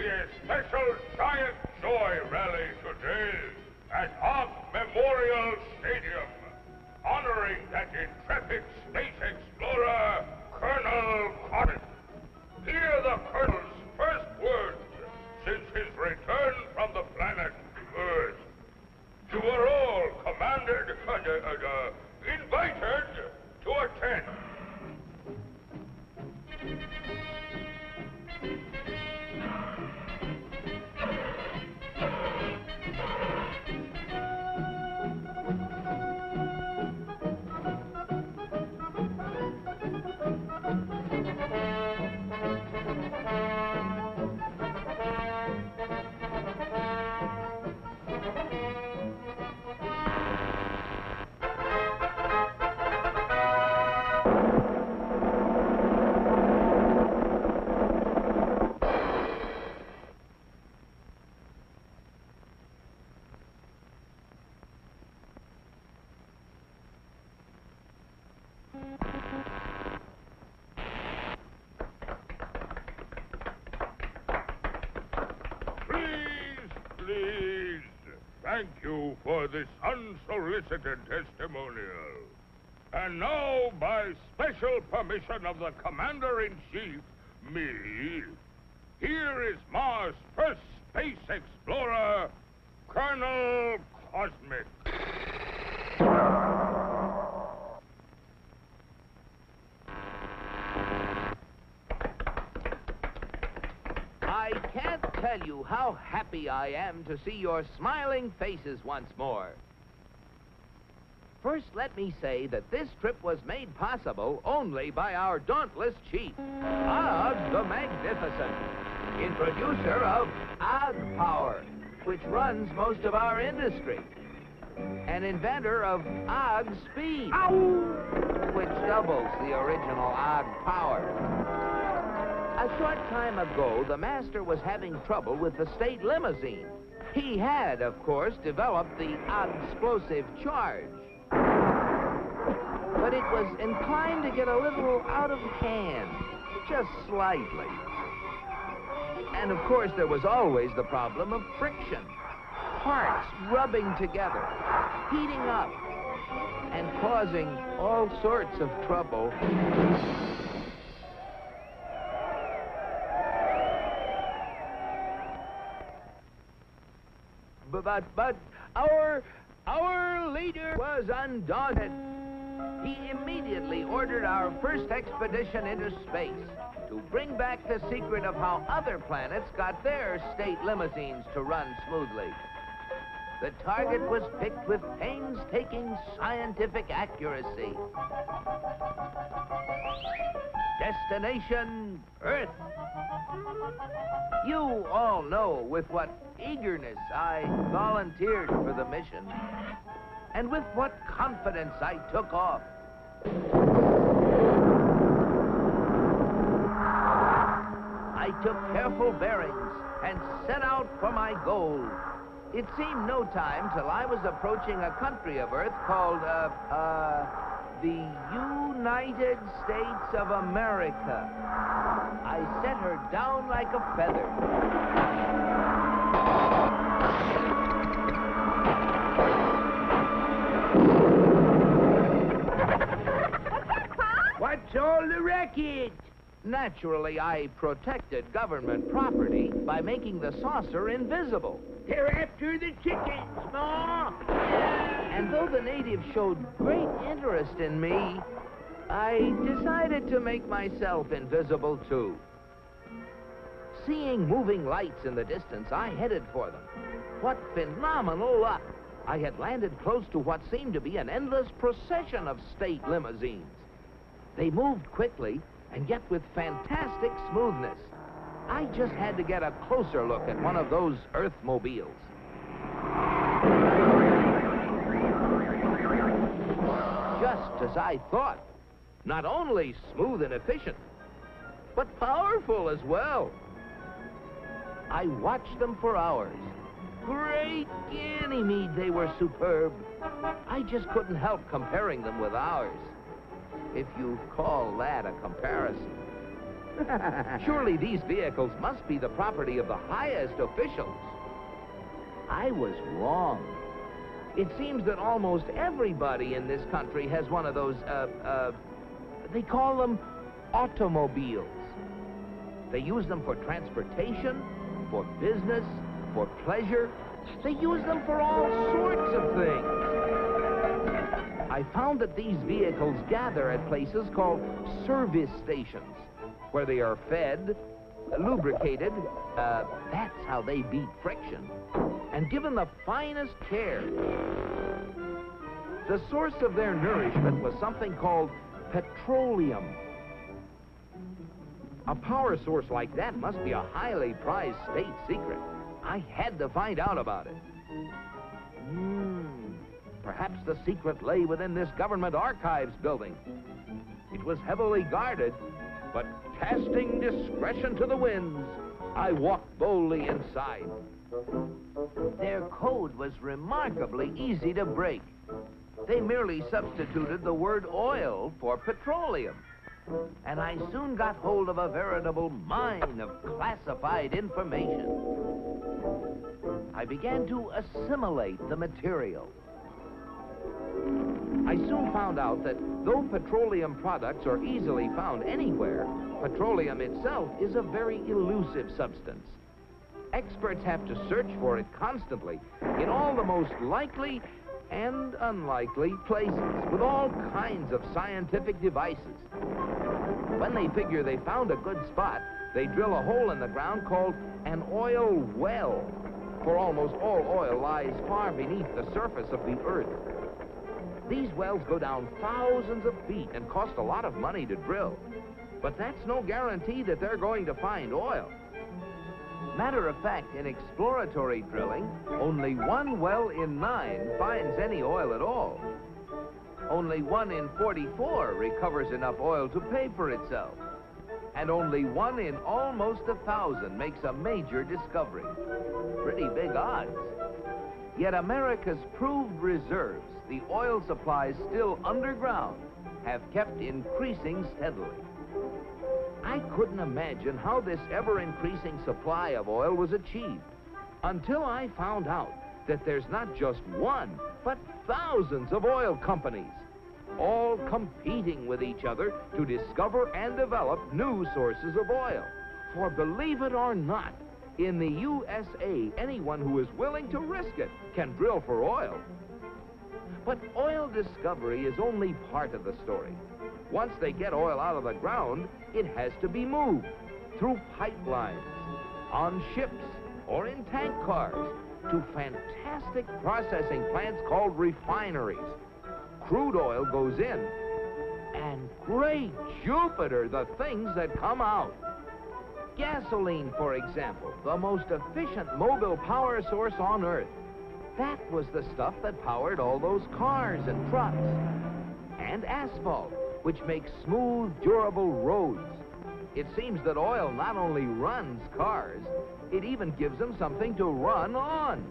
a special giant joy rally today at Ogg Memorial Stadium, honoring that intrepid space explorer, Colonel Cotton. Hear the Colonel's first words since his return from the planet Earth. You are all commanded, invited to attend. Please, thank you for this unsolicited testimonial. And now, by special permission of the Commander-in-Chief, me, here is Mars' first space explorer, Colonel Cosmic. I can't tell you how happy I am to see your smiling faces once more. First, let me say that this trip was made possible only by our dauntless chief, Ogg the Magnificent, introducer of Ogg Power, which runs most of our industry, and inventor of Ogg Speed, which doubles the original Ogg Power. A short time ago, the master was having trouble with the state limousine. He had, of course, developed the Ogg-explosive charge. But it was inclined to get a little out of hand, just slightly. And, of course, there was always the problem of friction. Parts rubbing together, heating up, and causing all sorts of trouble. But our leader was undaunted. He immediately ordered our first expedition into space to bring back the secret of how other planets got their state limousines to run smoothly. The target was picked with painstaking scientific accuracy. Destination, Earth. You all know with what eagerness I volunteered for the mission, and with what confidence I took off. I took careful bearings and set out for my goal. It seemed no time till I was approaching a country of Earth called, the United States of America. I set her down like a feather. What's all the racket? Naturally, I protected government property by making the saucer invisible. They're after the chickens, Ma! And though the natives showed great interest in me, I decided to make myself invisible, too. Seeing moving lights in the distance, I headed for them. What phenomenal luck! I had landed close to what seemed to be an endless procession of state limousines. They moved quickly, and yet with fantastic smoothness. I just had to get a closer look at one of those Earthmobiles. Just as I thought. Not only smooth and efficient, but powerful as well. I watched them for hours. Great Ganymede, they were superb. I just couldn't help comparing them with ours. If you call that a comparison. Surely these vehicles must be the property of the highest officials. I was wrong. It seems that almost everybody in this country has one of those, they call them automobiles. They use them for transportation, for business, for pleasure. They use them for all sorts of things. I found that these vehicles gather at places called service stations, where they are fed, lubricated, that's how they beat friction, and given the finest care. The source of their nourishment was something called petroleum. A power source like that must be a highly prized state secret. I had to find out about it. Perhaps the secret lay within this government archives building. It was heavily guarded, but casting discretion to the winds, I walked boldly inside. Their code was remarkably easy to break. They merely substituted the word oil for petroleum. And I soon got hold of a veritable mine of classified information. I began to assimilate the material. I soon found out that though petroleum products are easily found anywhere, petroleum itself is a very elusive substance. Experts have to search for it constantly in all the most likely and unlikely places with all kinds of scientific devices. When they figure they found a good spot, they drill a hole in the ground called an oil well, for almost all oil lies far beneath the surface of the earth. These wells go down thousands of feet and cost a lot of money to drill. But that's no guarantee that they're going to find oil. Matter of fact, in exploratory drilling, only 1 well in 9 finds any oil at all. Only 1 in 44 recovers enough oil to pay for itself. And only 1 in almost 1,000 makes a major discovery. Pretty big odds. Yet America's proved reserves, the oil supplies still underground, have kept increasing steadily. I couldn't imagine how this ever-increasing supply of oil was achieved until I found out that there's not just one, but thousands of oil companies, all competing with each other to discover and develop new sources of oil. For believe it or not, in the USA, anyone who is willing to risk it can drill for oil. But oil discovery is only part of the story. Once they get oil out of the ground, it has to be moved through pipelines, on ships, or in tank cars to fantastic processing plants called refineries. Crude oil goes in, and great Jupiter, the things that come out. Gasoline, for example, the most efficient mobile power source on Earth. That was the stuff that powered all those cars and trucks. And asphalt, which makes smooth, durable roads. It seems that oil not only runs cars, it even gives them something to run on.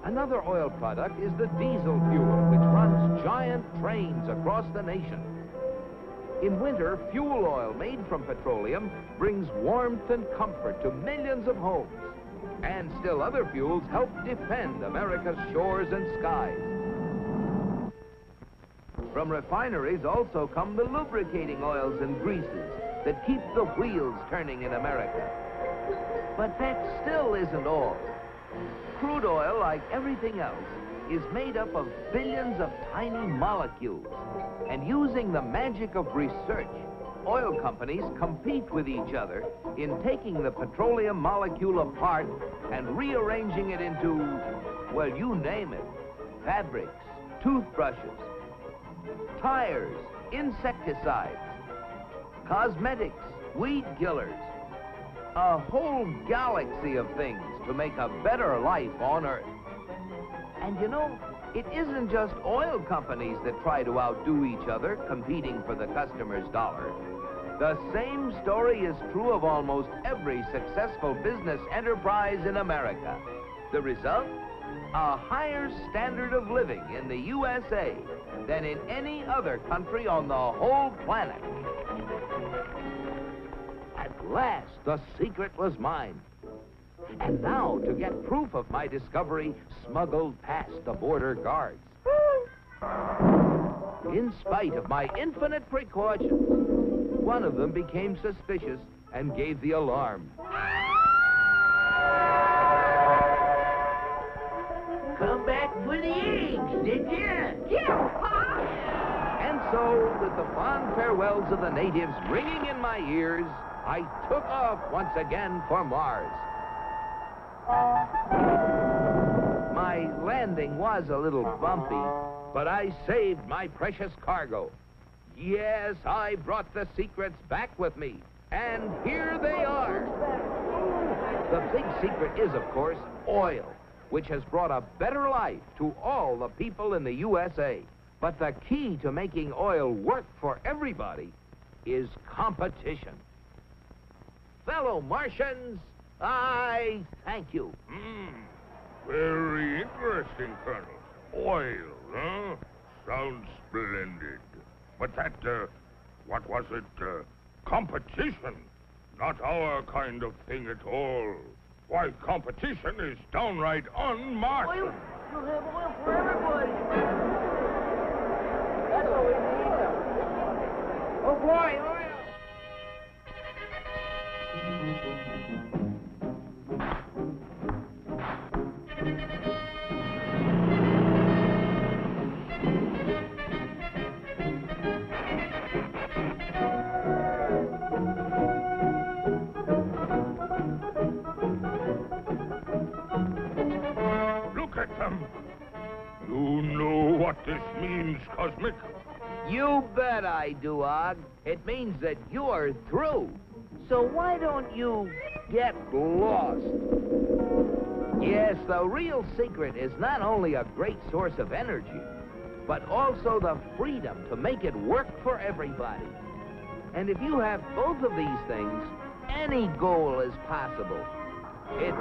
Another oil product is the diesel fuel, which runs giant trains across the nation. In winter, fuel oil made from petroleum brings warmth and comfort to millions of homes. And still other fuels help defend America's shores and skies. From refineries also come the lubricating oils and greases that keep the wheels turning in America. But that still isn't all. Crude oil, like everything else, is made up of billions of tiny molecules. And using the magic of research, oil companies compete with each other in taking the petroleum molecule apart and rearranging it into, well, you name it, fabrics, toothbrushes, tires, insecticides, cosmetics, weed killers, a whole galaxy of things to make a better life on Earth. And you know, it isn't just oil companies that try to outdo each other, competing for the customer's dollar. The same story is true of almost every successful business enterprise in America. The result? A higher standard of living in the USA than in any other country on the whole planet. last, the secret was mine. And now, to get proof of my discovery, smuggled past the border guards. In spite of my infinite precautions, one of them became suspicious and gave the alarm. Come back for the eggs, did you? Yeah. And so, with the fond farewells of the natives ringing in my ears, I took off once again for Mars. My landing was a little bumpy, but I saved my precious cargo. Yes, I brought the secrets back with me, and here they are. The big secret is, of course, oil, which has brought a better life to all the people in the USA. But the key to making oil work for everybody is competition. Fellow Martians, I thank you. Very interesting, Colonel. Oil, huh? Sounds splendid. But that, what was it? Competition. Not our kind of thing at all. Why, competition is downright un-Martian. Oil? We'll have oil for everybody. That's what we need. Oh, boy, oil. Look at them. You know what this means, Cosmic? You bet I do, Ogg. It means that you're through. So why don't you get lost? Yes, the real secret is not only a great source of energy, but also the freedom to make it work for everybody. And if you have both of these things, any goal is possible. It's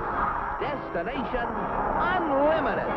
Destination Unlimited.